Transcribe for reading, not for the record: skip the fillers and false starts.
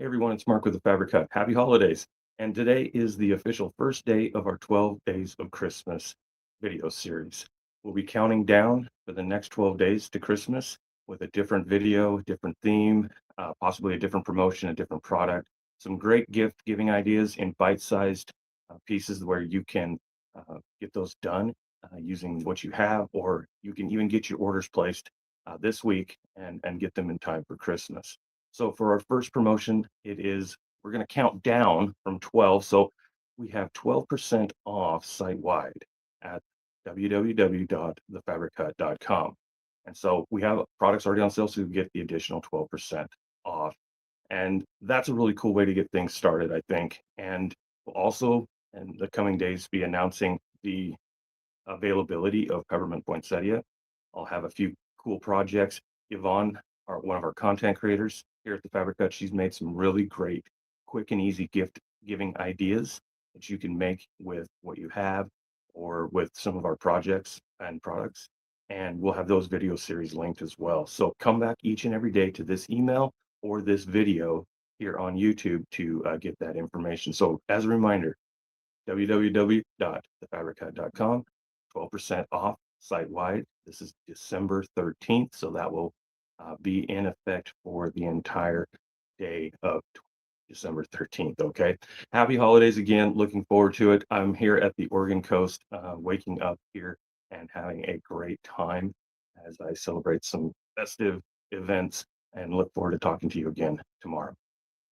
Hey everyone, it's Mark with the Fabric Hut. Happy holidays. And today is the official first day of our 12 Days of Christmas video series. We'll be counting down for the next 12 days to Christmas with a different video, different theme, possibly a different promotion, a different product, some great gift giving ideas in bite-sized pieces where you can get those done using what you have, or you can even get your orders placed this week and get them in time for Christmas. So for our first promotion, we're going to count down from 12. So we have 12% off site-wide at www.thefabrichut.com. And so we have products already on sale, so you get the additional 12% off. And that's a really cool way to get things started, I think. And we'll also, in the coming days, be announcing the availability of peppermint poinsettia. I'll have a few cool projects. Yvonne, one of our content creators here at the Fabric Hut, she's made some really great, quick and easy gift giving ideas that you can make with what you have or with some of our projects and products. And we'll have those video series linked as well. So come back each and every day to this email or this video here on YouTube to get that information. So as a reminder, www.thefabrichut.com, 12% off site-wide. This is December 13th, so that will be in effect for the entire day of December 13th, okay? Happy holidays again. Looking forward to it. I'm here at the Oregon coast, waking up here and having a great time as I celebrate some festive events and look forward to talking to you again tomorrow.